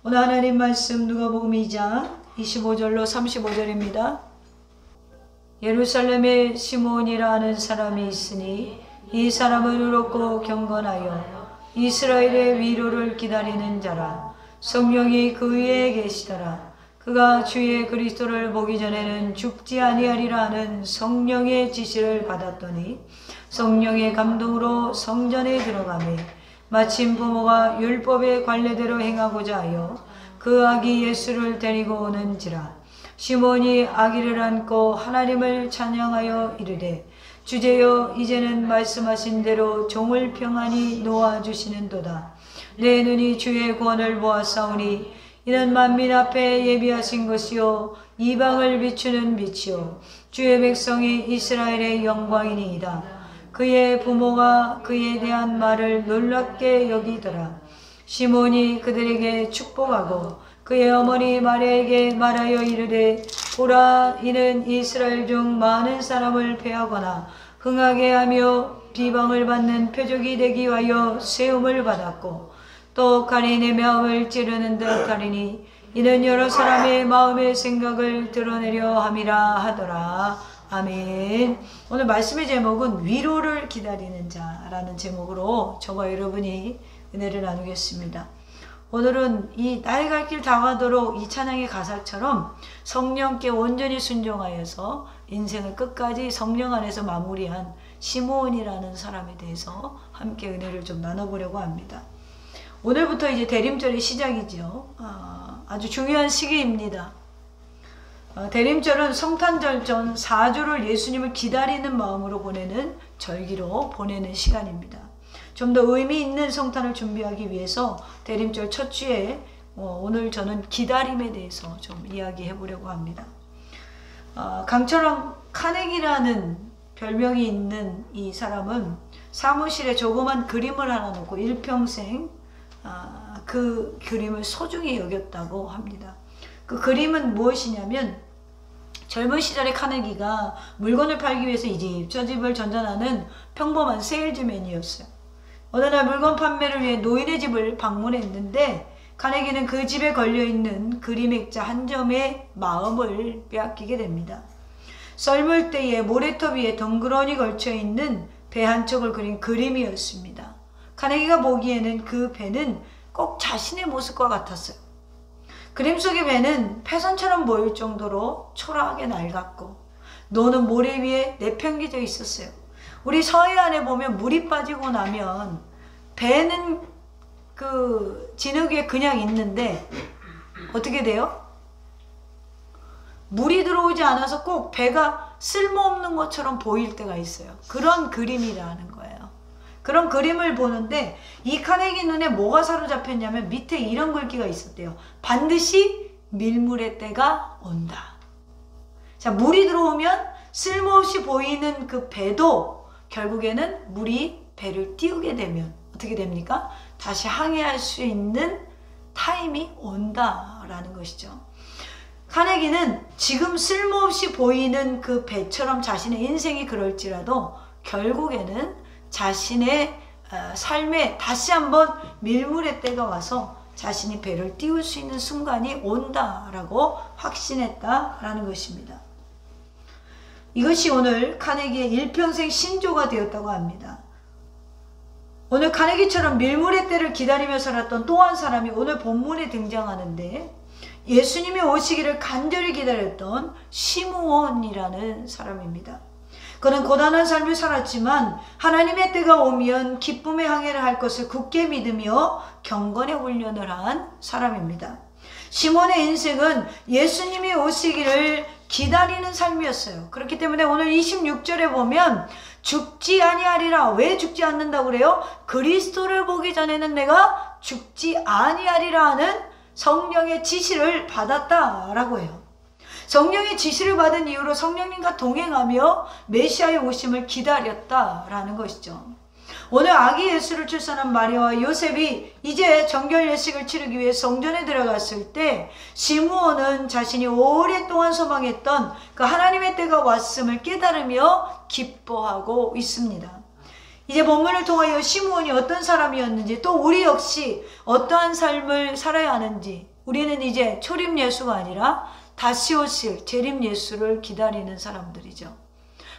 오늘 하나님 말씀 누가복음 2장 25절로 35절입니다. 예루살렘에 시몬이라는 사람이 있으니 이 사람은 의롭고 경건하여 이스라엘의 위로를 기다리는 자라. 성령이 그 위에 계시더라. 그가 주의 그리스도를 보기 전에는 죽지 아니하리라 하는 성령의 지시를 받았더니 성령의 감동으로 성전에 들어가매 마침 부모가 율법의 관례대로 행하고자 하여 그 아기 예수를 데리고 오는지라. 시몬이 아기를 안고 하나님을 찬양하여 이르되 주제여 이제는 말씀하신 대로 종을 평안히 놓아주시는도다. 내 눈이 주의 구원을 보았사오니 이는 만민 앞에 예비하신 것이요 이방을 비추는 빛이요 주의 백성이 이스라엘의 영광이니이다. 그의 부모가 그에 대한 말을 놀랍게 여기더라. 시몬이 그들에게 축복하고 그의 어머니 마리아에게 말하여 이르되 보라, 이는 이스라엘 중 많은 사람을 패하거나 흥하게 하며 비방을 받는 표적이 되기 위하여 세움을 받았고 또 가인의 마음을 찌르는 듯 하리니 이는 여러 사람의 마음의 생각을 드러내려 함이라 하더라. 아멘. 오늘 말씀의 제목은 위로를 기다리는 자라는 제목으로 저와 여러분이 은혜를 나누겠습니다. 오늘은 이 나의 갈 길 다가도록 이 찬양의 가사처럼 성령께 온전히 순종하여서 인생을 끝까지 성령 안에서 마무리한 시므온이라는 사람에 대해서 함께 은혜를 좀 나눠보려고 합니다. 오늘부터 이제 대림절의 시작이죠. 아주 중요한 시기입니다. 대림절은 성탄절 전 4주를 예수님을 기다리는 마음으로 보내는 절기로 보내는 시간입니다. 좀 더 의미 있는 성탄을 준비하기 위해서 대림절 첫 주에 오늘 저는 기다림에 대해서 좀 이야기해 보려고 합니다. 강철왕 카네기라는 별명이 있는 이 사람은 사무실에 조그만 그림을 하나 놓고 일평생 그 그림을 소중히 여겼다고 합니다. 그 그림은 무엇이냐면 젊은 시절의 카네기가 물건을 팔기 위해서 이 집 저 집을 전전하는 평범한 세일즈맨이었어요. 어느 날 물건 판매를 위해 노인의 집을 방문했는데 카네기는 그 집에 걸려있는 그림 액자 한 점의 마음을 빼앗기게 됩니다. 썰물 때에 모래톱 위에 덩그러니 걸쳐있는 배 한 척을 그린 그림이었습니다. 카네기가 보기에는 그 배는 꼭 자신의 모습과 같았어요. 그림 속의 배는 패선처럼 보일 정도로 초라하게 낡았고 노는 모래 위에 내팽개져 있었어요. 우리 서해안에 보면 물이 빠지고 나면 배는 그 진흙 위에 그냥 있는데 어떻게 돼요? 물이 들어오지 않아서 꼭 배가 쓸모없는 것처럼 보일 때가 있어요. 그런 그림이라는 거예요. 그런 그림을 보는데 이 카네기 눈에 뭐가 사로잡혔냐면 밑에 이런 글귀가 있었대요. 반드시 밀물의 때가 온다. 자, 물이 들어오면 쓸모없이 보이는 그 배도 결국에는 물이 배를 띄우게 되면 어떻게 됩니까? 다시 항해할 수 있는 타임이 온다라는 것이죠. 카네기는 지금 쓸모없이 보이는 그 배처럼 자신의 인생이 그럴지라도 결국에는 자신의 삶에 다시 한번 밀물의 때가 와서 자신이 배를 띄울 수 있는 순간이 온다라고 확신했다라는 것입니다. 이것이 오늘 카네기의 일평생 신조가 되었다고 합니다. 오늘 카네기처럼 밀물의 때를 기다리며 살았던 또 한 사람이 오늘 본문에 등장하는데 예수님이 오시기를 간절히 기다렸던 시므온이라는 사람입니다. 그는 고단한 삶을 살았지만 하나님의 때가 오면 기쁨의 항해를 할 것을 굳게 믿으며 경건의 훈련을 한 사람입니다. 시몬의 인생은 예수님이 오시기를 기다리는 삶이었어요. 그렇기 때문에 오늘 26절에 보면 죽지 아니하리라. 왜 죽지 않는다고 그래요? 그리스도를 보기 전에는 내가 죽지 아니하리라 하는 성령의 지시를 받았다라고 해요. 성령의 지시를 받은 이후로 성령님과 동행하며 메시아의 오심을 기다렸다라는 것이죠. 오늘 아기 예수를 출산한 마리아와 요셉이 이제 정결 예식을 치르기 위해 성전에 들어갔을 때 시므온은 자신이 오랫동안 소망했던 그 하나님의 때가 왔음을 깨달으며 기뻐하고 있습니다. 이제 본문을 통하여 시므온이 어떤 사람이었는지, 또 우리 역시 어떠한 삶을 살아야 하는지, 우리는 이제 초림 예수가 아니라 다시 오실 재림 예수를 기다리는 사람들이죠.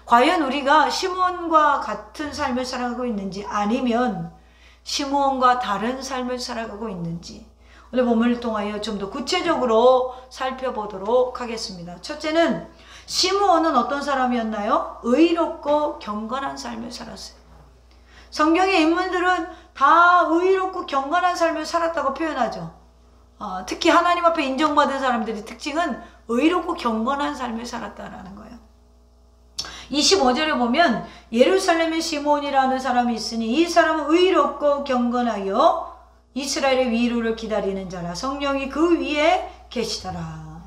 과연 우리가 시므온과 같은 삶을 살아가고 있는지, 아니면 시므온과 다른 삶을 살아가고 있는지, 오늘 본문을 통하여 좀 더 구체적으로 살펴보도록 하겠습니다. 첫째는, 시므온은 어떤 사람이었나요? 의롭고 경건한 삶을 살았어요. 성경의 인물들은 다 의롭고 경건한 삶을 살았다고 표현하죠. 특히 하나님 앞에 인정받은 사람들의 특징은 의롭고 경건한 삶을 살았다라는 거예요. 25절에 보면 예루살렘의 시므온이라는 사람이 있으니 이 사람은 의롭고 경건하여 이스라엘의 위로를 기다리는 자라, 성령이 그 위에 계시더라.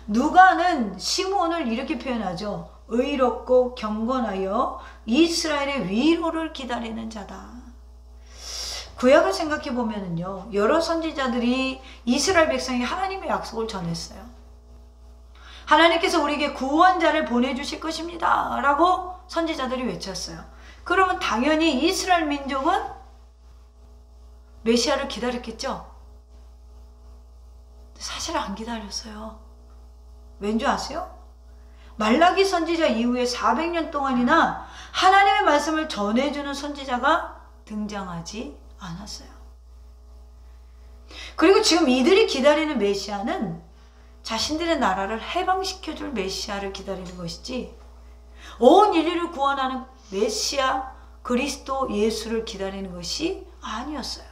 누가는 시므온을 이렇게 표현하죠. 의롭고 경건하여 이스라엘의 위로를 기다리는 자다. 구약을 생각해 보면은요, 여러 선지자들이 이스라엘 백성이 하나님의 약속을 전했어요. 하나님께서 우리에게 구원자를 보내주실 것입니다 라고 선지자들이 외쳤어요. 그러면 당연히 이스라엘 민족은 메시아를 기다렸겠죠? 사실 안 기다렸어요. 왠지 아세요? 말라기 선지자 이후에 400년 동안이나 하나님의 말씀을 전해주는 선지자가 등장하지 않았어요. 그리고 지금 이들이 기다리는 메시아는 자신들의 나라를 해방시켜줄 메시아를 기다리는 것이지, 온 인류를 구원하는 메시아 그리스도 예수를 기다리는 것이 아니었어요.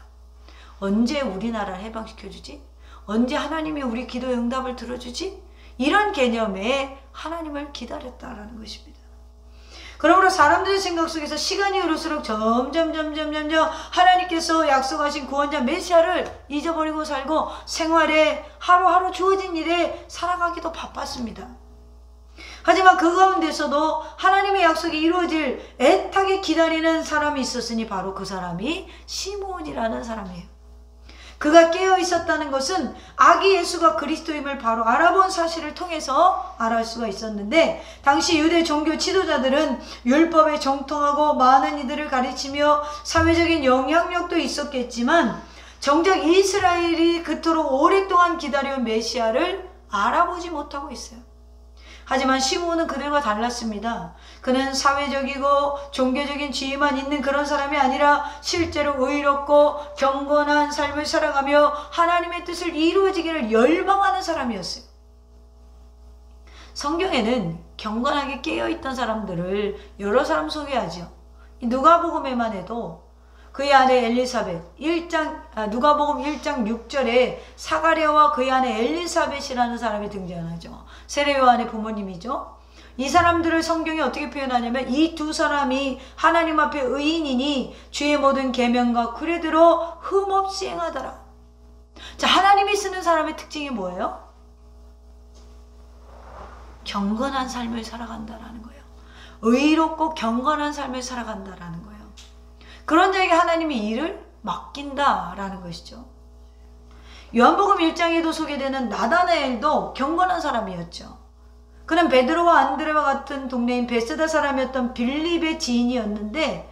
언제 우리나라를 해방시켜주지? 언제 하나님이 우리 기도의 응답을 들어주지? 이런 개념에 하나님을 기다렸다라는 것입니다. 그러므로 사람들의 생각 속에서 시간이 흐를수록 점점 하나님께서 약속하신 구원자 메시아를 잊어버리고 살고 생활에 하루하루 주어진 일에 살아가기도 바빴습니다. 하지만 그 가운데서도 하나님의 약속이 이루어질 애타게 기다리는 사람이 있었으니 바로 그 사람이 시므온이라는 사람이에요. 그가 깨어 있었다는 것은 아기 예수가 그리스도임을 바로 알아본 사실을 통해서 알아볼 수가 있었는데, 당시 유대 종교 지도자들은 율법에 정통하고 많은 이들을 가르치며 사회적인 영향력도 있었겠지만 정작 이스라엘이 그토록 오랫동안 기다려온 메시아를 알아보지 못하고 있어요. 하지만 시므온은 그들과 달랐습니다. 그는 사회적이고 종교적인 지위만 있는 그런 사람이 아니라 실제로 의롭고 경건한 삶을 살아가며 하나님의 뜻을 이루어지기를 열망하는 사람이었어요. 성경에는 경건하게 깨어있던 사람들을 여러 사람 소개하죠. 누가복음에만 해도 그의 아내 엘리사벳, 누가복음 1장 6절에 사가랴와 그의 아내 엘리사벳이라는 사람이 등장하죠. 세례요한의 부모님이죠. 이 사람들을 성경이 어떻게 표현하냐면 이 두 사람이 하나님 앞에 의인이니 주의 모든 계명과 규례대로 흠없이 행하더라. 자, 하나님이 쓰는 사람의 특징이 뭐예요? 경건한 삶을 살아간다라는 거예요. 의롭고 경건한 삶을 살아간다라는 거예요. 그런 자에게 하나님이 일을 맡긴다라는 것이죠. 요한복음 1장에도 소개되는 나다나엘도 경건한 사람이었죠. 그는 베드로와 안드레와 같은 동네인 베세다 사람이었던 빌립의 지인이었는데,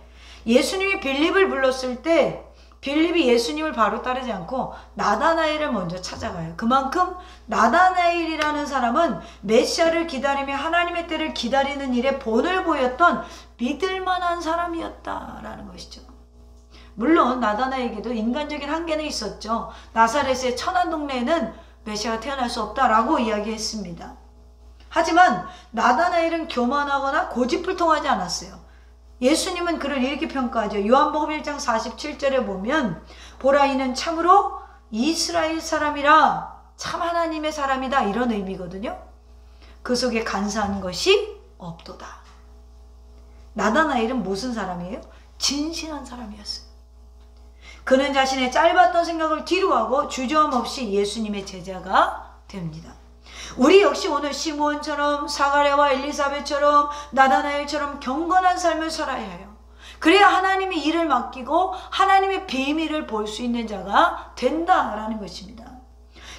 예수님이 빌립을 불렀을 때 빌립이 예수님을 바로 따르지 않고 나다나엘을 먼저 찾아가요. 그만큼 나다나엘이라는 사람은 메시아를 기다리며 하나님의 때를 기다리는 일에 본을 보였던 믿을만한 사람이었다라는 것이죠. 물론 나다나엘에게도 인간적인 한계는 있었죠. 나사렛의 천한 동네에는 메시아가 태어날 수 없다라고 이야기했습니다. 하지만 나다나엘은 교만하거나 고집불통하지 않았어요. 예수님은 그를 이렇게 평가하죠. 요한복음 1장 47절에 보면 보라 이는 참으로 이스라엘 사람이라 참 하나님의 사람이다, 이런 의미거든요. 그 속에 간사한 것이 없도다. 나다나엘은 무슨 사람이에요? 진실한 사람이었어요. 그는 자신의 짧았던 생각을 뒤로하고 주저함 없이 예수님의 제자가 됩니다. 우리 역시 오늘 시므온처럼 사가랴와 엘리사벳처럼 나다나엘처럼 경건한 삶을 살아야 해요. 그래야 하나님이 일을 맡기고 하나님의 비밀을 볼 수 있는 자가 된다라는 것입니다.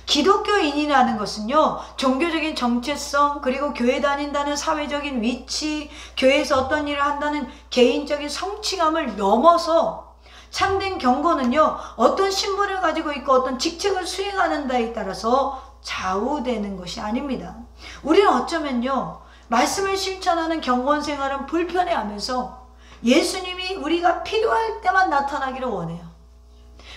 기독교인이라는 것은요, 종교적인 정체성, 그리고 교회 다닌다는 사회적인 위치, 교회에서 어떤 일을 한다는 개인적인 성취감을 넘어서 참된 경건은요, 어떤 신분을 가지고 있고 어떤 직책을 수행하는 데에 따라서 좌우되는 것이 아닙니다. 우리는 어쩌면요, 말씀을 실천하는 경건 생활은 불편해하면서 예수님이 우리가 필요할 때만 나타나기를 원해요.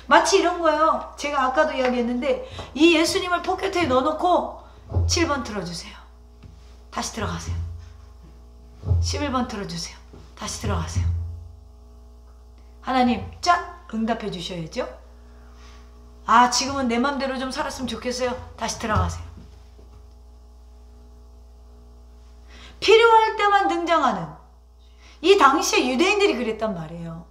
마치 이런 거예요. 제가 아까도 이야기했는데, 이 예수님을 포켓에 넣어놓고 7번 틀어주세요. 다시 들어가세요. 11번 틀어주세요. 다시 들어가세요. 하나님 짠! 응답해 주셔야죠. 아, 지금은 내 맘대로 좀 살았으면 좋겠어요. 다시 들어가세요. 필요할 때만 등장하는, 이 당시에 유대인들이 그랬단 말이에요.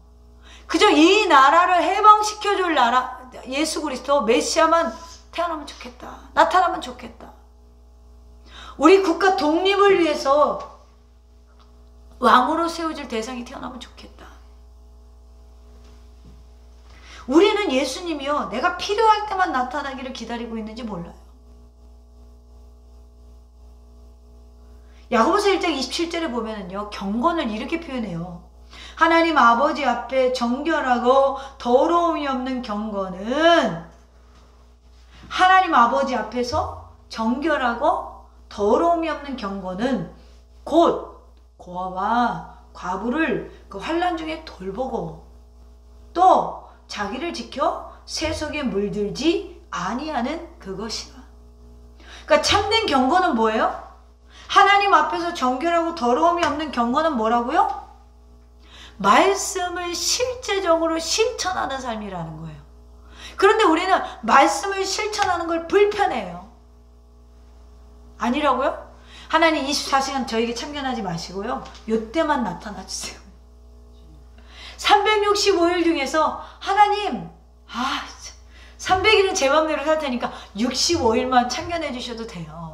그저 이 나라를 해방시켜줄 나라, 예수 그리스도 메시아만 태어나면 좋겠다. 나타나면 좋겠다. 우리 국가 독립을 위해서 왕으로 세워질 대상이 태어나면 좋겠다. 우리는 예수님이요, 내가 필요할 때만 나타나기를 기다리고 있는지 몰라요. 야고보서 1장 27절에 보면은요, 경건을 이렇게 표현해요. 하나님 아버지 앞에 정결하고 더러움이 없는 경건은, 하나님 아버지 앞에서 정결하고 더러움이 없는 경건은 곧 고아와 과부를 그 환난 중에 돌보고 또 자기를 지켜 세속에 물들지 아니하는 그것이라. 그러니까 참된 경건은 뭐예요? 하나님 앞에서 정결하고 더러움이 없는 경건은 뭐라고요? 말씀을 실제적으로 실천하는 삶이라는 거예요. 그런데 우리는 말씀을 실천하는 걸 불편해요. 아니라고요? 하나님 24시간 저에게 참견하지 마시고요, 요때만 나타나 주세요. 365일 중에서 하나님, 300일은 제 맘대로 살 테니까 65일만 참견해 주셔도 돼요.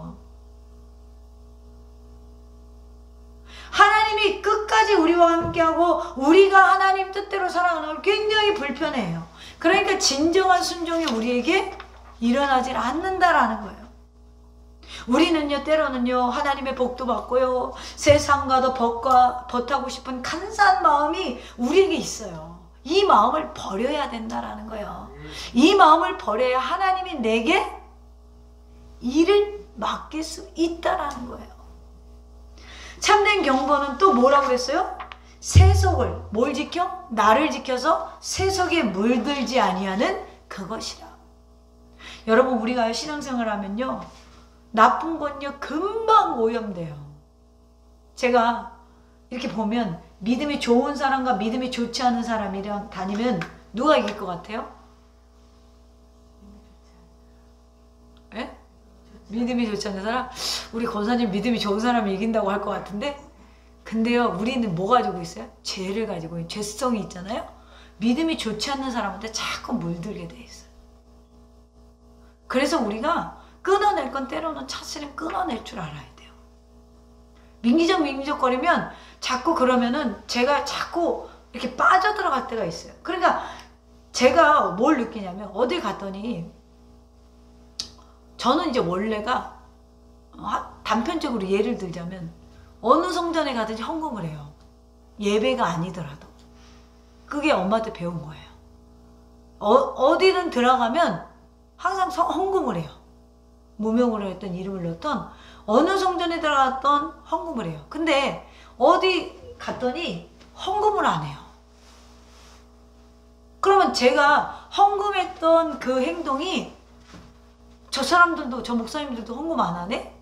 하나님이 끝까지 우리와 함께하고 우리가 하나님 뜻대로 살아가는 걸 굉장히 불편해해요. 그러니까 진정한 순종이 우리에게 일어나질 않는다라는 거예요. 우리는요, 때로는요, 하나님의 복도 받고요, 세상과도 벗하고 싶은 간사한 마음이 우리에게 있어요. 이 마음을 버려야 된다라는 거예요. 이 마음을 버려야 하나님이 내게 일을 맡길 수 있다라는 거예요. 참된 경건은 또 뭐라고 그랬어요? 세속을, 뭘 지켜? 나를 지켜서 세속에 물들지 아니하는 그것이라. 여러분, 우리가 신앙생활 하면요, 나쁜 건요 금방 오염돼요. 제가 이렇게 보면 믿음이 좋은 사람과 믿음이 좋지 않은 사람이랑 다니면 누가 이길 것 같아요? 예? 믿음이 좋지 않은 사람? 우리 권사님 믿음이 좋은 사람이 이긴다고 할 것 같은데, 근데요, 우리는 뭐 가지고 있어요? 죄를 가지고 있는, 죄성이 있잖아요. 믿음이 좋지 않는 사람한테 자꾸 물들게 돼 있어요. 그래서 우리가 끊어낼 건 때로는 사실은 끊어낼 줄 알아야 돼요. 민기적 거리면 자꾸, 그러면은 제가 자꾸 이렇게 빠져들어갈 때가 있어요. 그러니까 제가 뭘 느끼냐면, 어딜 갔더니 저는 이제 원래가 단편적으로 예를 들자면 어느 성전에 가든지 헌금을 해요. 예배가 아니더라도. 그게 엄마한테 배운 거예요. 어디든 들어가면 항상 헌금을 해요. 무명으로 했던, 이름을 넣었던, 어느 성전에 들어갔던 헌금을 해요. 근데 어디 갔더니 헌금을 안 해요. 그러면 제가 헌금했던 그 행동이, 저 사람들도, 저 목사님들도 헌금 안 하네?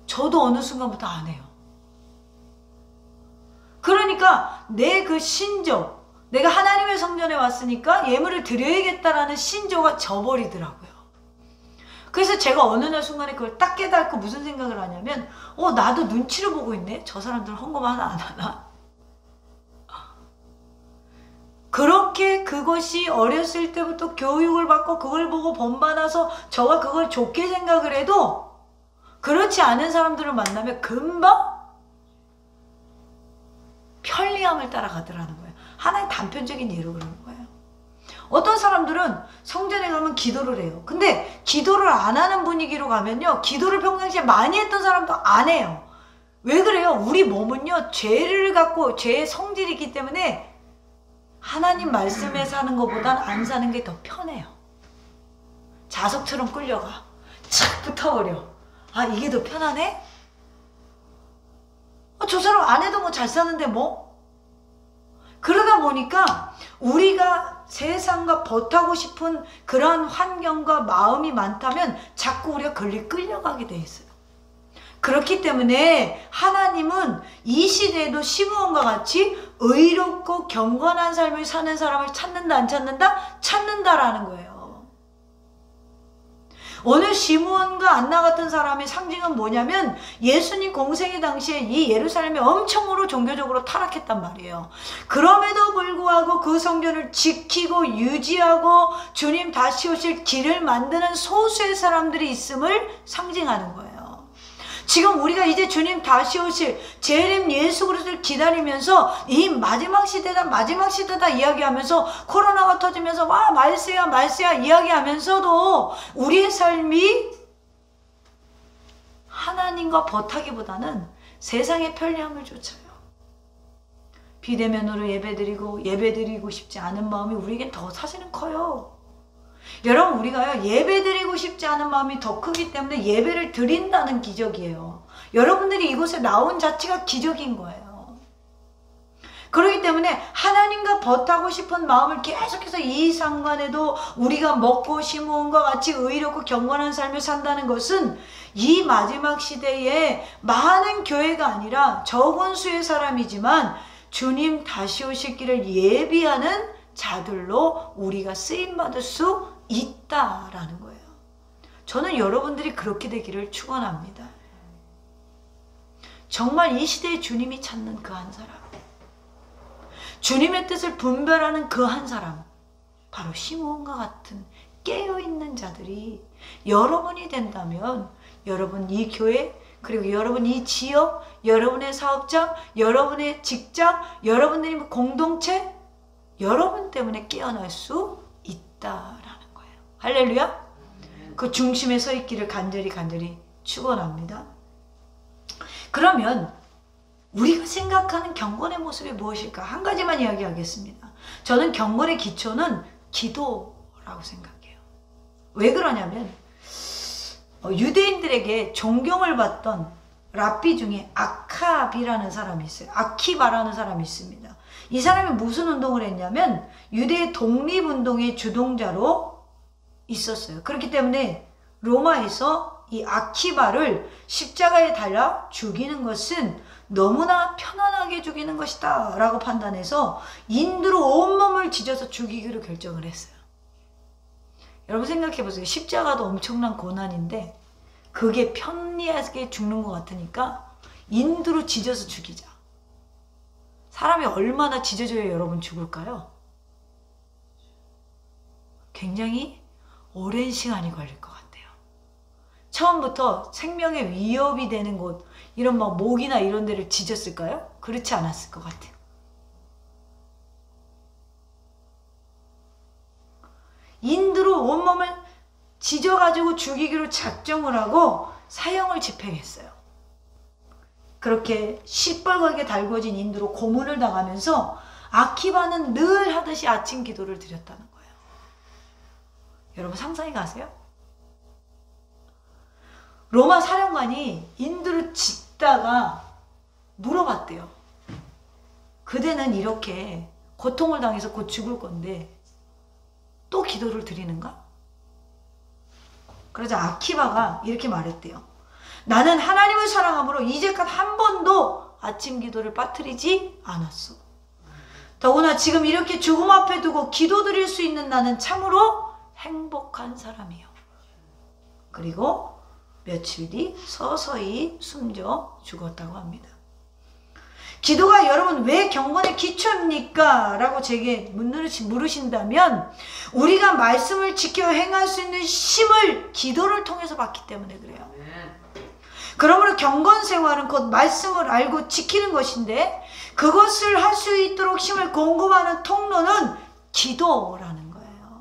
저도 어느 순간부터 안 해요. 그러니까 내 그 신조, 내가 하나님의 성전에 왔으니까 예물을 드려야겠다라는 신조가 져버리더라고요. 그래서 제가 어느 날 순간에 그걸 딱 깨닫고 무슨 생각을 하냐면, 나도 눈치를 보고 있네? 저 사람들 헌금 하나 안 하나? 그렇게 그것이 어렸을 때부터 교육을 받고 그걸 보고 본받아서 저가 그걸 좋게 생각을 해도, 그렇지 않은 사람들을 만나면 금방 편리함을 따라가더라는 거예요. 하나의 단편적인 예로 그러는 거예요. 어떤 사람들은 성전에 가면 기도를 해요. 근데 기도를 안 하는 분위기로 가면요, 기도를 평상시에 많이 했던 사람도 안 해요. 왜 그래요? 우리 몸은요, 죄를 갖고 죄의 성질이 있기 때문에 하나님 말씀에 사는 것보단 안 사는 게 더 편해요. 자석처럼 끌려가. 착 붙어버려. 아, 이게 더 편하네? 저 사람 안 해도 뭐 잘 사는데 뭐? 그러다 보니까 우리가 세상과 버타고 싶은 그런 환경과 마음이 많다면 자꾸 우리가 끌려가게 돼 있어요. 그렇기 때문에 하나님은 이 시대에도 시므온과 같이 의롭고 경건한 삶을 사는 사람을 찾는다 안 찾는다? 찾는다라는 거예요. 오늘 시므온과 안나 같은 사람의 상징은 뭐냐면 예수님 공생의 당시에 이 예루살렘이 엄청으로 종교적으로 타락했단 말이에요. 그럼에도 불구하고 그 성전을 지키고 유지하고 주님 다시 오실 길을 만드는 소수의 사람들이 있음을 상징하는 거예요. 지금 우리가 이제 주님 다시 오실 재림 예수 그리스도를 기다리면서 이 마지막 시대다 이야기하면서 코로나가 터지면서 와 말세야 이야기하면서도 우리의 삶이 하나님과 버타기보다는 세상의 편리함을 쫓아요. 비대면으로 예배드리고 싶지 않은 마음이 우리에겐 더 사실은 커요. 여러분, 우리가요, 예배드리고 싶지 않은 마음이 더 크기 때문에 예배를 드린다는 기적이에요. 여러분들이 이곳에 나온 자체가 기적인 거예요. 그렇기 때문에 하나님과 버타고 싶은 마음을 계속해서 이 상관에도 우리가 먹고 시므온과 같이 의롭고 경건한 삶을 산다는 것은 이 마지막 시대에 많은 교회가 아니라 적은 수의 사람이지만 주님 다시 오실 길을 예비하는 자들로 우리가 쓰임받을 수 있다라는 거예요. 저는 여러분들이 그렇게 되기를 축원합니다. 정말 이 시대에 주님이 찾는 그 한 사람, 주님의 뜻을 분별하는 그 한 사람, 바로 시므온과 같은 깨어있는 자들이 여러분이 된다면 여러분 이 교회, 그리고 여러분 이 지역, 여러분의 사업장, 여러분의 직장, 여러분들의 공동체, 여러분 때문에 깨어날 수 있다라는 거예요. 할렐루야. 그 중심에 서 있기를 간절히 축원합니다. 그러면 우리가 생각하는 경건의 모습이 무엇일까? 한 가지만 이야기하겠습니다. 저는 경건의 기초는 기도라고 생각해요. 왜 그러냐면 유대인들에게 존경을 받던 랍비 중에 아캅이라는 사람이 있어요. 아키바라는 사람이 있습니다. 이 사람이 무슨 운동을 했냐면 유대의 독립운동의 주동자로 있었어요. 그렇기 때문에 로마에서 이 아키바를 십자가에 달라 죽이는 것은 너무나 편안하게 죽이는 것이다 라고 판단해서 인두로 온몸을 지져서 죽이기로 결정을 했어요. 여러분 생각해 보세요. 십자가도 엄청난 고난인데 그게 편리하게 죽는 것 같으니까 인두로 지져서 죽이자. 사람이 얼마나 지져져야 여러분 죽을까요? 굉장히 오랜 시간이 걸릴 것 같아요. 처음부터 생명에 위협이 되는 곳, 이런 막 목이나 이런 데를 지졌을까요? 그렇지 않았을 것 같아요. 인두로 온몸을 지져가지고 죽이기로 작정을 하고 사형을 집행했어요. 그렇게 시뻘겋게 달궈진 인두로 고문을 당하면서 아키바는 늘 하듯이 아침 기도를 드렸다는 거예요. 여러분 상상이 가세요? 로마 사령관이 인두를 짓다가 물어봤대요. 그대는 이렇게 고통을 당해서 곧 죽을 건데 또 기도를 드리는가? 그러자 아키바가 이렇게 말했대요. 나는 하나님을 사랑함으로 이제껏 한 번도 아침 기도를 빠뜨리지 않았어. 더구나 지금 이렇게 죽음 앞에 두고 기도 드릴 수 있는 나는 참으로 행복한 사람이요. 그리고 며칠 뒤 서서히 숨져 죽었다고 합니다. 기도가 여러분 왜 경건의 기초입니까? 라고 제게 물으신다면 우리가 말씀을 지켜 행할 수 있는 힘을 기도를 통해서 받기 때문에 그래요. 그러므로 경건 생활은 곧 말씀을 알고 지키는 것인데 그것을 할 수 있도록 힘을 공급하는 통로는 기도라는 거예요.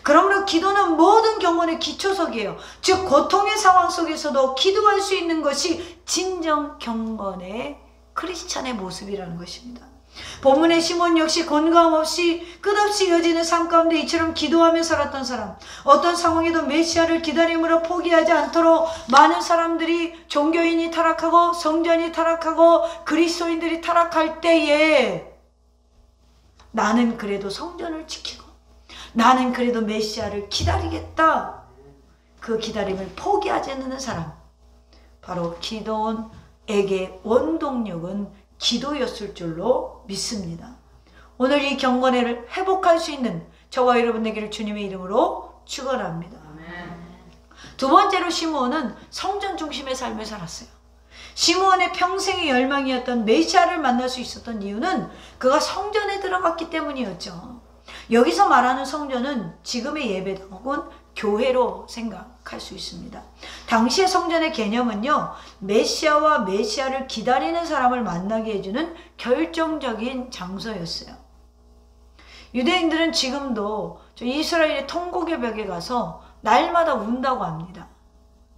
그러므로 기도는 모든 경건의 기초석이에요. 즉 고통의 상황 속에서도 기도할 수 있는 것이 진정 경건의 크리스찬의 모습이라는 것입니다. 본문의 시몬 역시 곤감 없이 끝없이 이어지는 삶 가운데 이처럼 기도하며 살았던 사람, 어떤 상황에도 메시아를 기다림으로 포기하지 않도록 많은 사람들이 종교인이 타락하고 성전이 타락하고 그리스도인들이 타락할 때에 나는 그래도 성전을 지키고 나는 그래도 메시아를 기다리겠다, 그 기다림을 포기하지 않는 사람, 바로 기도원에게 원동력은 기도였을 줄로 믿습니다. 오늘 이 경건회를 회복할 수 있는 저와 여러분 되기를 주님의 이름으로 축원합니다. 두 번째로 시므온은 성전 중심의 삶을 살았어요. 시므온의 평생의 열망이었던 메시아를 만날 수 있었던 이유는 그가 성전에 들어갔기 때문이었죠. 여기서 말하는 성전은 지금의 예배당은 교회로 생각할 수 있습니다. 당시의 성전의 개념은요, 메시아와 메시아를 기다리는 사람을 만나게 해주는 결정적인 장소였어요. 유대인들은 지금도 이스라엘의 통곡의 벽에 가서 날마다 운다고 합니다.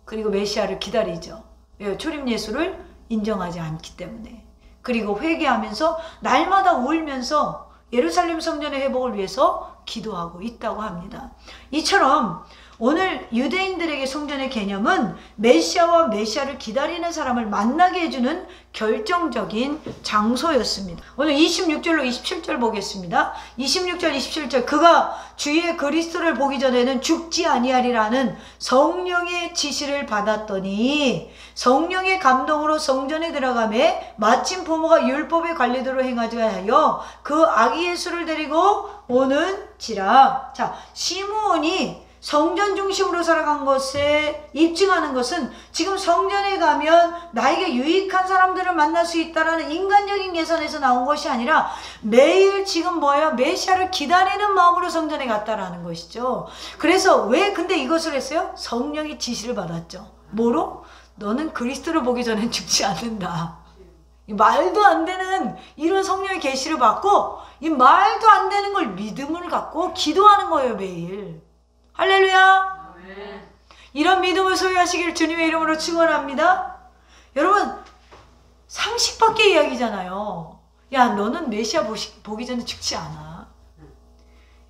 그리고 메시아를 기다리죠. 왜요? 초림 예수를 인정하지 않기 때문에. 그리고 회개하면서 날마다 울면서 예루살렘 성전의 회복을 위해서 기도하고 있다고 합니다. 이처럼 오늘 유대인들에게 성전의 개념은 메시아와 메시아를 기다리는 사람을 만나게 해주는 결정적인 장소였습니다. 오늘 26절로 27절 보겠습니다. 26절 27절 그가 주의 그리스도를 보기 전에는 죽지 아니하리라는 성령의 지시를 받았더니 성령의 감동으로 성전에 들어가매 마침 부모가 율법의 관례대로 행하지 하여 그 아기 예수를 데리고 오는지라. 자, 시므온이 성전 중심으로 살아간 것에 입증하는 것은 지금 성전에 가면 나에게 유익한 사람들을 만날 수 있다라는 인간적인 계산에서 나온 것이 아니라 매일 지금 뭐예요? 메시아를 기다리는 마음으로 성전에 갔다라는 것이죠. 그래서 왜 근데 이것을 했어요? 성령의 지시를 받았죠. 뭐로? 너는 그리스도를 보기 전엔 죽지 않는다. 이 말도 안 되는 이런 성령의 계시를 받고 이 말도 안 되는 걸 믿음을 갖고 기도하는 거예요, 매일. 할렐루야. 아멘. 이런 믿음을 소유하시기를 주님의 이름으로 축원합니다. 여러분, 상식 밖의 이야기잖아요. 야, 너는 메시아 보기 전에 죽지 않아.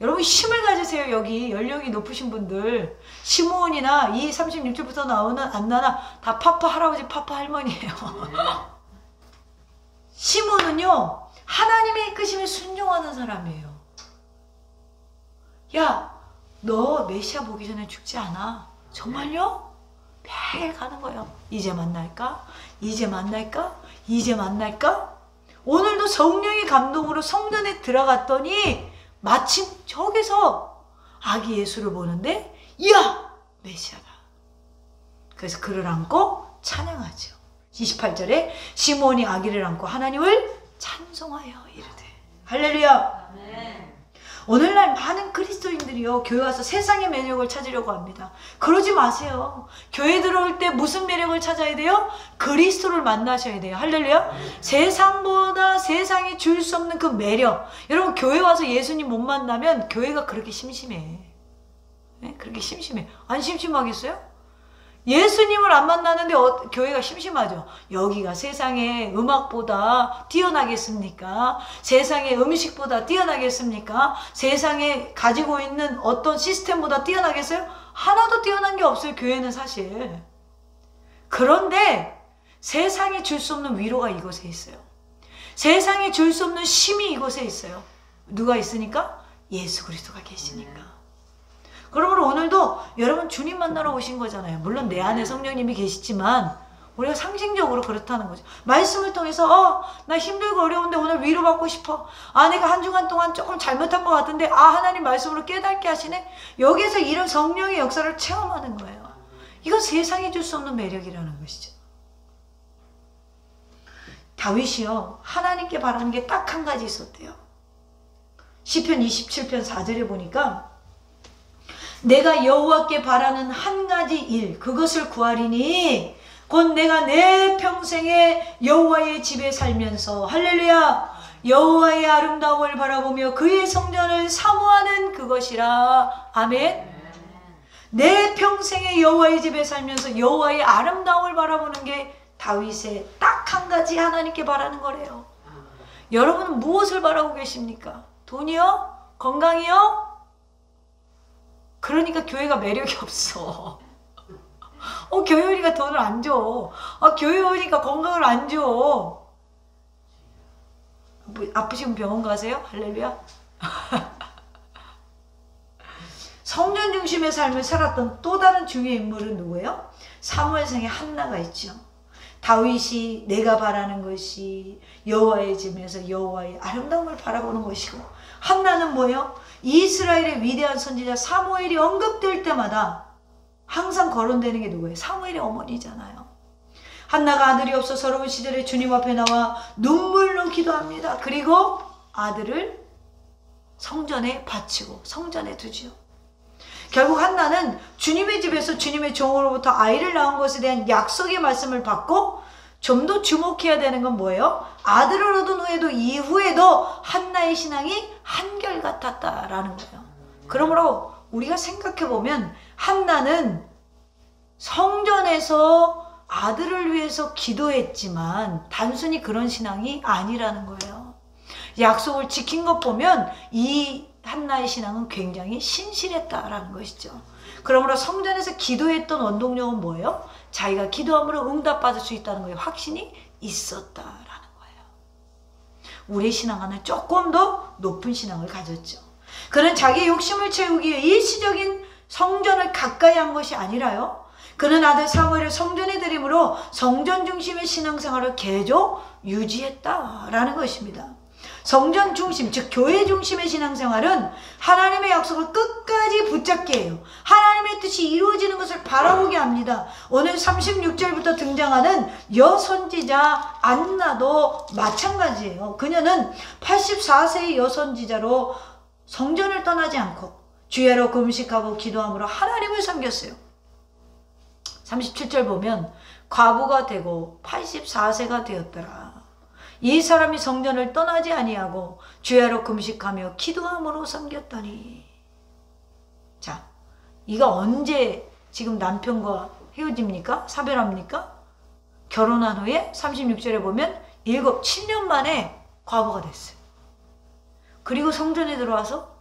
여러분 힘을 가지세요. 여기 연령이 높으신 분들, 시므온이나 이 36절부터 나오는 안나나 다 파파 할아버지 파파 할머니예요. 시므온은요 하나님의 이끄심에 순종하는 사람이에요. 야, 너 메시아 보기 전에 죽지 않아. 정말요? 매일 가는 거예요. 이제 만날까? 이제 만날까? 이제 만날까? 오늘도 성령의 감동으로 성전에 들어갔더니 마침 저기서 아기 예수를 보는데 이야! 메시아다. 그래서 그를 안고 찬양하죠. 28절에 시므온이 아기를 안고 하나님을 찬송하여 이르되. 할렐루야. 아멘. 오늘날 많은 그리스도인들이요 교회 와서 세상의 매력을 찾으려고 합니다. 그러지 마세요. 교회 들어올 때 무슨 매력을 찾아야 돼요? 그리스도를 만나셔야 돼요. 할렐루야. 세상보다 세상이 줄 수 없는 그 매력. 여러분 교회 와서 예수님 못 만나면 교회가 그렇게 심심해. 네? 그렇게 심심해. 안 심심하겠어요? 예수님을 안 만나는데 교회가 심심하죠. 여기가 세상의 음악보다 뛰어나겠습니까? 세상의 음식보다 뛰어나겠습니까? 세상에 가지고 있는 어떤 시스템보다 뛰어나겠어요? 하나도 뛰어난 게 없어요. 교회는 사실. 그런데 세상이 줄 수 없는 위로가 이곳에 있어요. 세상이 줄 수 없는 쉼이 이곳에 있어요. 누가 있으니까? 예수 그리스도가 계시니까. 그러므로 오늘도 여러분 주님 만나러 오신 거잖아요. 물론 내 안에 성령님이 계시지만 우리가 상징적으로 그렇다는 거죠. 말씀을 통해서 나 힘들고 어려운데 오늘 위로받고 싶어. 내가 한 주간 동안 조금 잘못한 것 같은데 하나님 말씀으로 깨닫게 하시네. 여기서 이런 성령의 역사를 체험하는 거예요. 이건 세상이 줄 수 없는 매력이라는 것이죠. 다윗이요 하나님께 바라는 게 딱 한 가지 있었대요. 시편 27편 4절에 보니까 내가 여호와께 바라는 한 가지 일 그것을 구하리니 곧 내가 내 평생에 여호와의 집에 살면서 할렐루야 여호와의 아름다움을 바라보며 그의 성전을 사모하는 그것이라. 아멘. 내 평생에 여호와의 집에 살면서 여호와의 아름다움을 바라보는 게 다윗의 딱 한 가지 하나님께 바라는 거래요. 여러분은 무엇을 바라고 계십니까? 돈이요? 건강이요? 그러니까 교회가 매력이 없어. 교회 오니까 돈을 안 줘. 교회 오니까 건강을 안 줘. 아프시면 병원 가세요? 할렐루야. 성전 중심의 삶을 살았던 또 다른 중요한 인물은 누구예요? 사무엘상에 한나가 있죠. 다윗이 내가 바라는 것이 여호와의 집에서 여호와의 아름다움을 바라보는 것이고, 한나는 뭐예요? 이스라엘의 위대한 선지자 사무엘이 언급될 때마다 항상 거론되는 게 누구예요? 사무엘의 어머니잖아요. 한나가 아들이 없어 서러운 시절에 주님 앞에 나와 눈물로 기도합니다. 그리고 아들을 성전에 바치고 성전에 두지요. 결국 한나는 주님의 집에서 주님의 종으로부터 아이를 낳은 것에 대한 약속의 말씀을 받고, 좀 더 주목해야 되는 건 뭐예요? 아들을 얻은 후에도 이후에도 한나의 신앙이 한결같았다라는 거예요. 그러므로 우리가 생각해보면 한나는 성전에서 아들을 위해서 기도했지만 단순히 그런 신앙이 아니라는 거예요. 약속을 지킨 것 보면 이 한나의 신앙은 굉장히 신실했다라는 것이죠. 그러므로 성전에서 기도했던 원동력은 뭐예요? 자기가 기도함으로 응답받을 수 있다는 거에 확신이 있었다라는 거예요. 우리의 신앙은 조금 더 높은 신앙을 가졌죠. 그는 자기의 욕심을 채우기 위해 일시적인 성전을 가까이 한 것이 아니라요, 그는 아들 사무엘을 성전에 들임으로 성전 중심의 신앙생활을 계속 유지했다라는 것입니다. 성전 중심, 즉 교회 중심의 신앙생활은 하나님의 약속을 끝까지 붙잡게 해요. 하나님의 뜻이 이루어지는 것을 바라보게 합니다. 오늘 36절부터 등장하는 여선지자 안나도 마찬가지예요. 그녀는 84세의 여선지자로 성전을 떠나지 않고 주야로 금식하고 기도함으로 하나님을 섬겼어요. 37절 보면 과부가 되고 84세가 되었더라. 이 사람이 성전을 떠나지 아니하고 주야로 금식하며 기도함으로 섬겼더니. 자, 이가 언제 지금 남편과 헤어집니까? 사별합니까? 결혼한 후에 36절에 보면 7년 만에 과부가 됐어요. 그리고 성전에 들어와서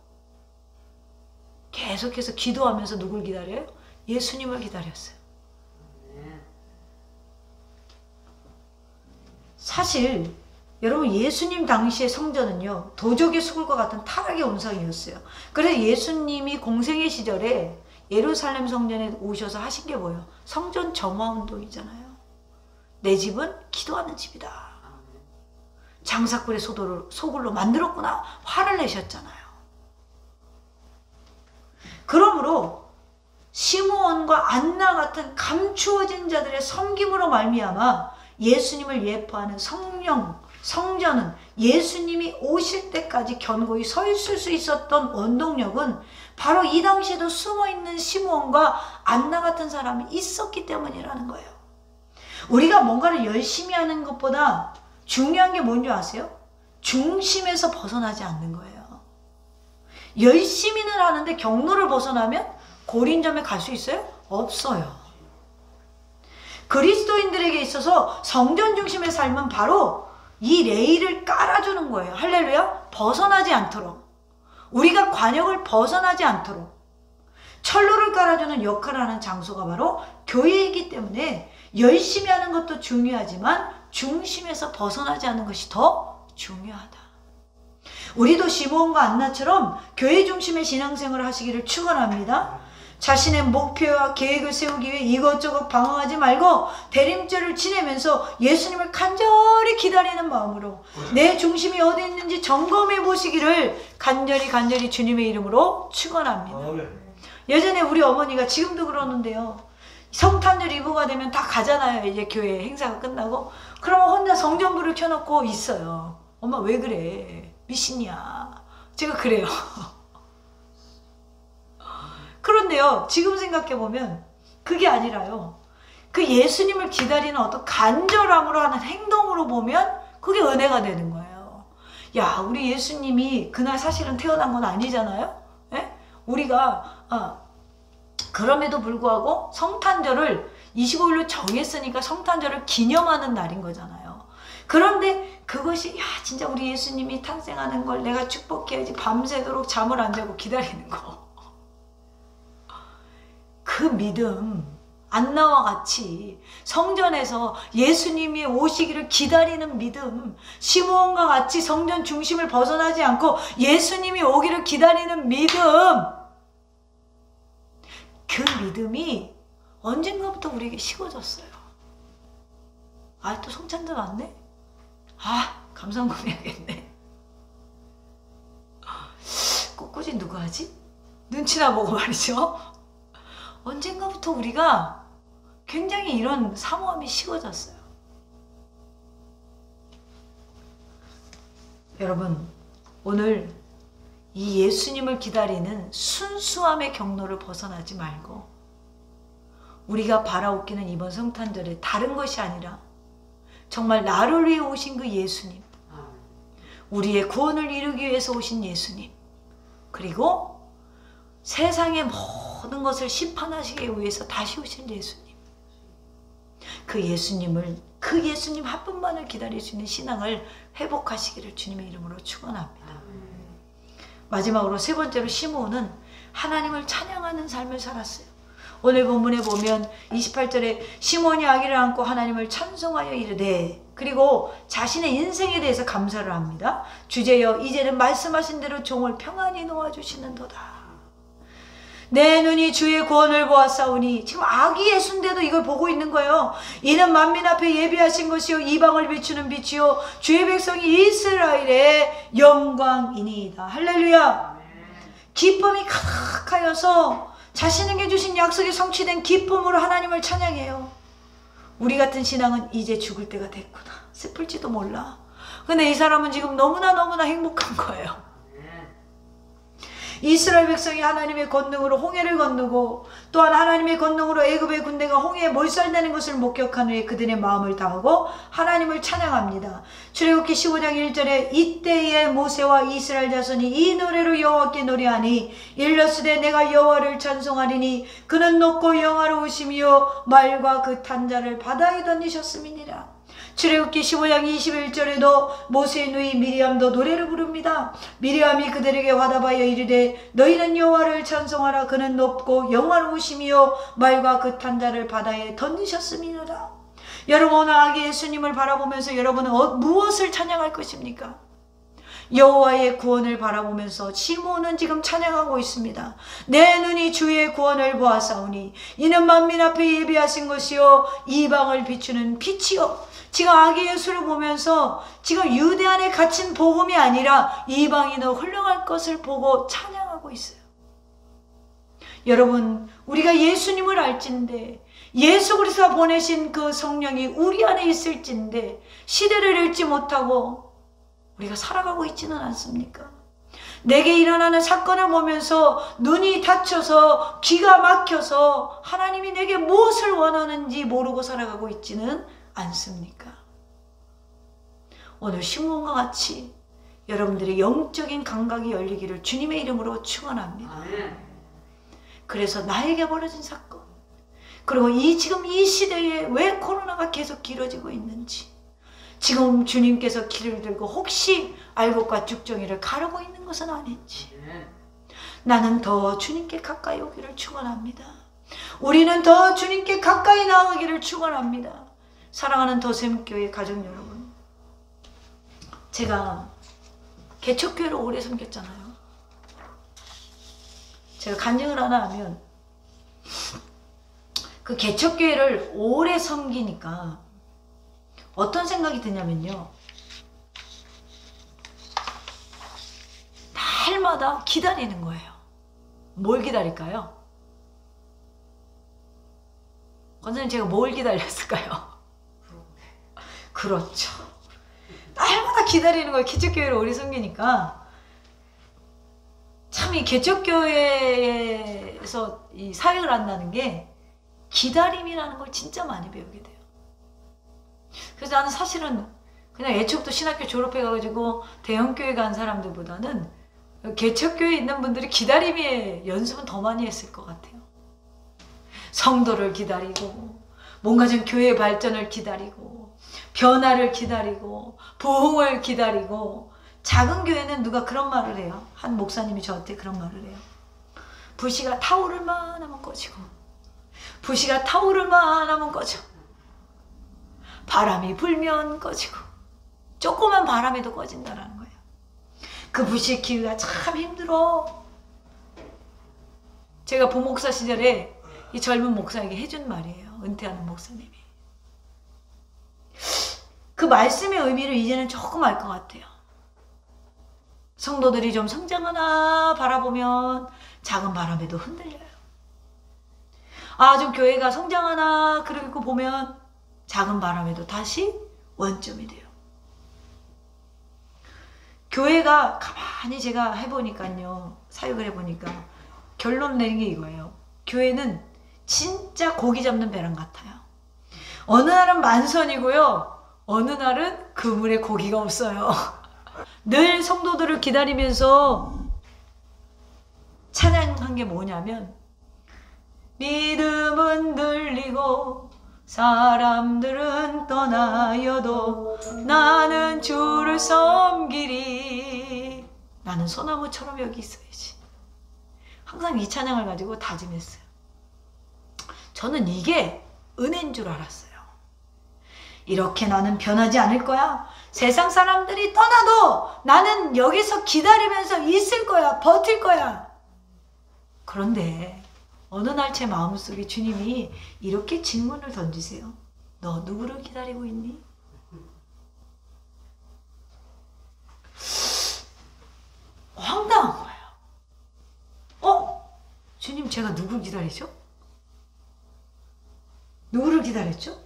계속해서 기도하면서 누굴 기다려요? 예수님을 기다렸어요. 사실 여러분, 예수님 당시의 성전은요, 도적의 소굴과 같은 타락의 온상이었어요. 그래서 예수님이 공생의 시절에 예루살렘 성전에 오셔서 하신 게 뭐예요? 성전 정화운동이잖아요. 내 집은 기도하는 집이다. 장사꾼의 소굴로 만들었구나. 화를 내셨잖아요. 그러므로 시므온과 안나 같은 감추어진 자들의 섬김으로 말미암아 예수님을 예표하는 성전은 예수님이 오실 때까지 견고히 서 있을 수 있었던 원동력은 바로 이 당시에도 숨어있는 시므온과 안나 같은 사람이 있었기 때문이라는 거예요. 우리가 뭔가를 열심히 하는 것보다 중요한 게 뭔지 아세요? 중심에서 벗어나지 않는 거예요. 열심히는 하는데 경로를 벗어나면 고린점에 갈 수 있어요? 없어요. 그리스도인들에게 있어서 성전 중심의 삶은 바로 이 레일을 깔아주는 거예요. 할렐루야. 벗어나지 않도록, 우리가 관역을 벗어나지 않도록 철로를 깔아주는 역할을 하는 장소가 바로 교회이기 때문에 열심히 하는 것도 중요하지만 중심에서 벗어나지 않는 것이 더 중요하다. 우리도 시므온과 안나처럼 교회 중심의 신앙생활을 하시기를 축원합니다. 자신의 목표와 계획을 세우기 위해 이것저것 방황하지 말고 대림절을 지내면서 예수님을 간절히 기다리는 마음으로 내 중심이 어디 있는지 점검해 보시기를 간절히 주님의 이름으로 축원합니다. 예전에 우리 어머니가, 지금도 그러는데요, 성탄절 이브가 되면 다 가잖아요. 이제 교회 행사가 끝나고. 그러면 혼자 성전불을 켜놓고 있어요. 엄마 왜 그래? 미신이야. 제가 그래요. 그런데요, 지금 생각해보면 그게 아니라요, 그 예수님을 기다리는 어떤 간절함으로 하는 행동으로 보면 그게 은혜가 되는 거예요. 야, 우리 예수님이 그날 사실은 태어난 건 아니잖아요. 예? 우리가 그럼에도 불구하고 성탄절을 25일로 정했으니까 성탄절을 기념하는 날인 거잖아요. 그런데 그것이, 야, 진짜 우리 예수님이 탄생하는 걸 내가 축복해야지, 밤새도록 잠을 안 자고 기다리는 거. 그 믿음, 안나와 같이 성전에서 예수님이 오시기를 기다리는 믿음, 시므온과 같이 성전 중심을 벗어나지 않고 예수님이 오기를 기다리는 믿음, 그 믿음이 언젠가부터 우리에게 식어졌어요. 아, 또 성찬절 왔네? 아, 감사헌금 해야겠네. 꽃꽂이 누가 하지? 눈치나 보고 말이죠. 언젠가부터 우리가 굉장히 이런 사모함이 식어졌어요. 여러분, 오늘 이 예수님을 기다리는 순수함의 경로를 벗어나지 말고 우리가 바라옵기는 이번 성탄절에 다른 것이 아니라 정말 나를 위해 오신 그 예수님, 우리의 구원을 이루기 위해서 오신 예수님, 그리고 세상의 모든 것을 심판하시기 위해서 다시 오신 예수님, 그 예수님 한 분만을 기다릴 수 있는 신앙을 회복하시기를 주님의 이름으로 축원합니다. 마지막으로 세 번째로 시므온은 하나님을 찬양하는 삶을 살았어요. 오늘 본문에 보면 28절에 시므온이 아기를 안고 하나님을 찬송하여 이르되, 그리고 자신의 인생에 대해서 감사를 합니다. 주제여, 이제는 말씀하신 대로 종을 평안히 놓아주시는도다. 내 눈이 주의 구원을 보았사오니, 지금 아기 예수인데도 이걸 보고 있는 거예요. 이는 만민 앞에 예비하신 것이요 이방을 비추는 빛이요 주의 백성이 이스라엘의 영광이니이다. 할렐루야. 기쁨이 가득하여서 자신에게 주신 약속이 성취된 기쁨으로 하나님을 찬양해요. 우리 같은 신앙은 이제 죽을 때가 됐구나, 슬플지도 몰라. 근데 이 사람은 지금 너무나 행복한 거예요. 이스라엘 백성이 하나님의 권능으로 홍해를 건너고, 또한 하나님의 권능으로 애굽의 군대가 홍해에 몰살되는 것을 목격한 후에 그들의 마음을 다하고 하나님을 찬양합니다. 출애굽기 15장 1절에 이때에 모세와 이스라엘 자손이 이 노래로 여호와께 노래하니, 일러스되 내가 여호와를 찬송하리니 그는 높고 영화로우시며 말과 그 탄자를 바다에 던지셨음이니라. 출애굽기 15장 21절에도 모세의 누이 미리암도 노래를 부릅니다. 미리암이 그들에게 화답하여 이르되 너희는 여호와를 찬송하라. 그는 높고 영화로우시며 말과 그 탄자를 바다에 던지셨음이니라. 여러분, 오늘 아기 예수님을 바라보면서 여러분은 무엇을 찬양할 것입니까? 여호와의 구원을 바라보면서 시므온은 지금 찬양하고 있습니다. 내 눈이 주의 구원을 보았사오니 이는 만민 앞에 예비하신 것이요 이방을 비추는 빛이요. 지금 아기 예수를 보면서 지금 유대 안에 갇힌 복음이 아니라 이방인은 훌륭할 것을 보고 찬양하고 있어요. 여러분, 우리가 예수님을 알진데, 예수 그리스도가 보내신 그 성령이 우리 안에 있을진데 시대를 읽지 못하고 우리가 살아가고 있지는 않습니까? 내게 일어나는 사건을 보면서 눈이 닫혀서 귀가 막혀서 하나님이 내게 무엇을 원하는지 모르고 살아가고 있지는 않습니까? 오늘 시므온과 같이 여러분들의 영적인 감각이 열리기를 주님의 이름으로 축원합니다. 그래서 나에게 벌어진 사건, 그리고 지금 이 시대에 왜 코로나가 계속 길어지고 있는지, 지금 주님께서 길을 들고 혹시 알곡과 죽정이를 가르고 있는 것은 아닌지, 나는 더 주님께 가까이 오기를 축원합니다. 우리는 더 주님께 가까이 나아가기를 축원합니다. 사랑하는 더샘교회 가족 여러분, 제가 개척교회를 오래 섬겼잖아요. 제가 간증을 하나 하면, 그 개척교회를 오래 섬기니까 어떤 생각이 드냐면요, 날마다 기다리는 거예요. 뭘 기다릴까요? 권사님, 제가 뭘 기다렸을까요? 그렇죠. 날마다 기다리는 거예요. 개척교회를 오래 섬기니까. 참 이 개척교회에서 이 사역을 한다는 게 기다림이라는 걸 진짜 많이 배우게 돼요. 그래서 나는 사실은 그냥 애초부터 신학교 졸업해가지고 대형교회 간 사람들보다는 개척교회에 있는 분들이 기다림의 연습은 더 많이 했을 것 같아요. 성도를 기다리고 뭔가 좀 교회의 발전을 기다리고 변화를 기다리고 부흥을 기다리고. 작은 교회는 누가 그런 말을 해요. 한 목사님이 저한테 그런 말을 해요. 불씨가 타오를만 하면 꺼지고 불씨가 타오를만 하면 꺼져. 바람이 불면 꺼지고 조그만 바람에도 꺼진다는 거예요. 그 불씨 키우기가 참 힘들어. 제가 부목사 시절에 이 젊은 목사에게 해준 말이에요. 은퇴하는 목사님이. 그 말씀의 의미를 이제는 조금 알 것 같아요. 성도들이 좀 성장하나 바라보면 작은 바람에도 흔들려요. 좀 교회가 성장하나 그러고 보면 작은 바람에도 다시 원점이 돼요. 교회가 가만히 제가 해보니까요, 사역을 해보니까 결론 내린 게 이거예요. 교회는 진짜 고기 잡는 배랑 같아요. 어느 날은 만선이고요, 어느 날은 그물에 고기가 없어요. 늘 성도들을 기다리면서 찬양한 게 뭐냐면, 믿음은 들리고 사람들은 떠나여도 나는 주를 섬기리. 나는 소나무처럼 여기 있어야지. 항상 이 찬양을 가지고 다짐했어요. 저는 이게 은혜인 줄 알았어요. 이렇게 나는 변하지 않을 거야. 세상 사람들이 떠나도 나는 여기서 기다리면서 있을 거야. 버틸 거야. 그런데 어느 날 제 마음속에 주님이 이렇게 질문을 던지세요. 너 누구를 기다리고 있니? 황당한 거예요. 주님, 제가 누굴 기다리죠? 누구를 기다렸죠?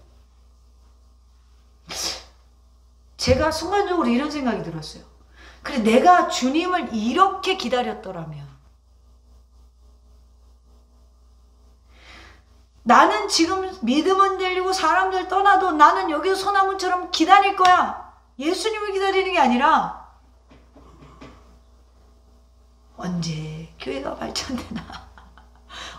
제가 순간적으로 이런 생각이 들었어요. 그래, 내가 주님을 이렇게 기다렸더라면, 나는 지금 믿음은 들리고 사람들 떠나도 나는 여기서 소나무처럼 기다릴 거야. 예수님을 기다리는 게 아니라 언제 교회가 발전되나,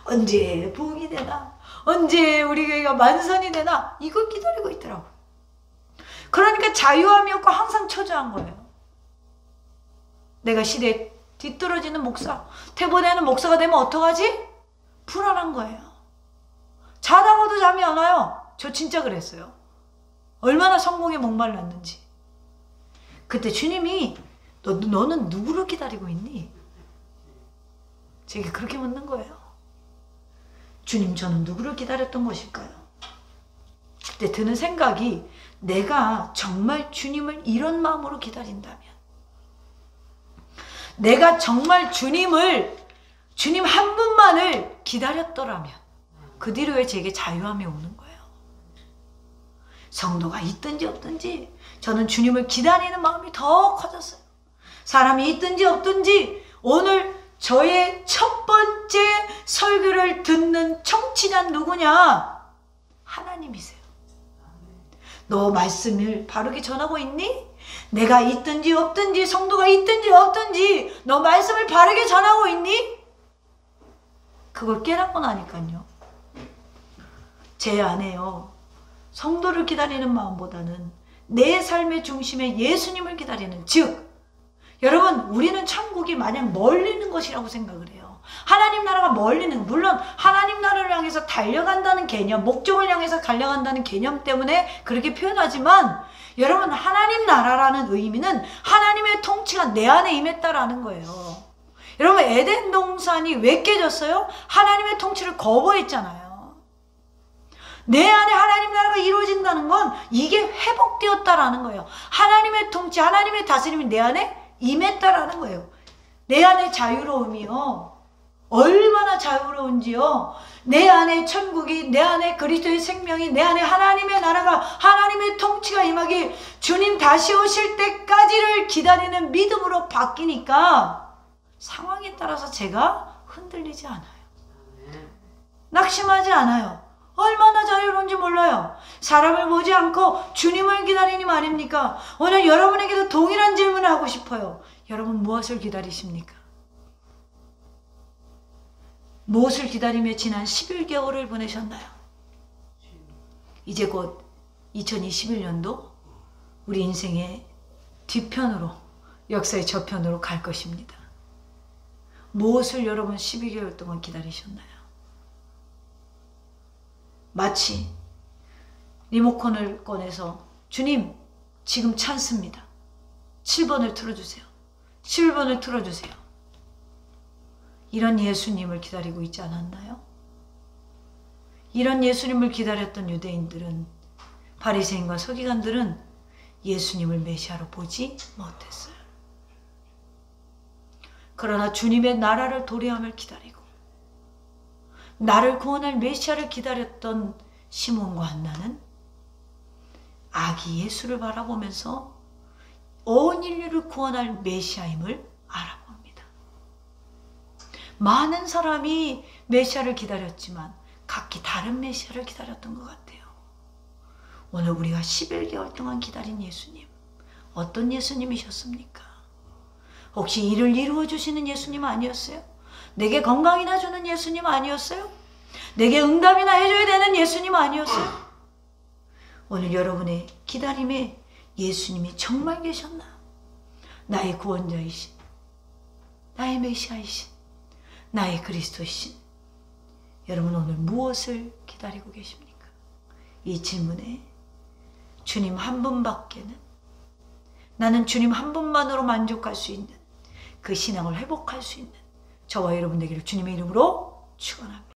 언제 부흥이 되나, 언제 우리 교회가 만선이 되나, 이걸 기다리고 있더라고. 그러니까 자유함이 없고 항상 초조한 거예요. 내가 시대에 뒤떨어지는 목사, 퇴보되는 목사가 되면 어떡하지? 불안한 거예요. 자다가도 잠이 안 와요. 저 진짜 그랬어요. 얼마나 성공에 목말랐는지. 그때 주님이 너는 누구를 기다리고 있니? 제가 그렇게 묻는 거예요. 주님, 저는 누구를 기다렸던 것일까요? 그때 드는 생각이, 내가 정말 주님을 이런 마음으로 기다린다면, 내가 정말 주님 한 분만을 기다렸더라면 그 뒤로에 제게 자유함이 오는 거예요. 성도가 있든지 없든지 저는 주님을 기다리는 마음이 더 커졌어요. 사람이 있든지 없든지 오늘 저의 첫 번째 설교를 듣는 청취자는 누구냐? 하나님이세요. 너 말씀을 바르게 전하고 있니? 내가 있든지 없든지 성도가 있든지 없든지 너 말씀을 바르게 전하고 있니? 그걸 깨닫고 나니까요, 제 안에요, 성도를 기다리는 마음보다는 내 삶의 중심에 예수님을 기다리는, 즉 여러분, 우리는 천국이 마냥 멀리 있는 것이라고 생각을 해요. 하나님 나라가 멀리 있는, 물론 하나님 나라를 향해서 달려간다는 개념, 목적을 향해서 달려간다는 개념 때문에 그렇게 표현하지만, 여러분, 하나님 나라라는 의미는 하나님의 통치가 내 안에 임했다라는 거예요. 여러분, 에덴 동산이 왜 깨졌어요? 하나님의 통치를 거부했잖아요. 내 안에 하나님 나라가 이루어진다는 건 이게 회복되었다라는 거예요. 하나님의 통치, 하나님의 다스림이 내 안에 임했다라는 거예요. 내 안의 자유로움이요, 얼마나 자유로운지요. 내 안에 천국이, 내 안에 그리스도의 생명이, 내 안에 하나님의 나라가, 하나님의 통치가 임하기, 주님 다시 오실 때까지를 기다리는 믿음으로 바뀌니까 상황에 따라서 제가 흔들리지 않아요. 낙심하지 않아요. 얼마나 자유로운지 몰라요. 사람을 보지 않고 주님을 기다리니 말입니까? 오늘 여러분에게도 동일한 질문을 하고 싶어요. 여러분 무엇을 기다리십니까? 무엇을 기다리며 지난 11개월을 보내셨나요? 이제 곧 2021년도 우리 인생의 뒤편으로, 역사의 저편으로 갈 것입니다. 무엇을 여러분 12개월 동안 기다리셨나요? 마치 리모컨을 꺼내서 주님 지금 찬스입니다. 7번을 틀어주세요. 11번을 틀어주세요. 이런 예수님을 기다리고 있지 않았나요? 이런 예수님을 기다렸던 유대인들은, 바리새인과 서기관들은 예수님을 메시아로 보지 못했어요. 그러나 주님의 나라를 도래함을 기다리고 나를 구원할 메시아를 기다렸던 시몬과 한나는 아기 예수를 바라보면서 온 인류를 구원할 메시아임을 알아봅니다. 많은 사람이 메시아를 기다렸지만 각기 다른 메시아를 기다렸던 것 같아요. 오늘 우리가 11개월 동안 기다린 예수님, 어떤 예수님이셨습니까? 혹시 일을 이루어 주시는 예수님 아니었어요? 내게 건강이나 주는 예수님 아니었어요? 내게 응답이나 해줘야 되는 예수님 아니었어요? 오늘 여러분의 기다림에 예수님이 정말 계셨나? 나의 구원자이신, 나의 메시아이신, 나의 그리스도이신, 여러분 오늘 무엇을 기다리고 계십니까? 이 질문에 주님 한 분밖에는, 나는 주님 한 분만으로 만족할 수 있는 그 신앙을 회복할 수 있는 저와 여러분 되기를 주님의 이름으로 축원합니다.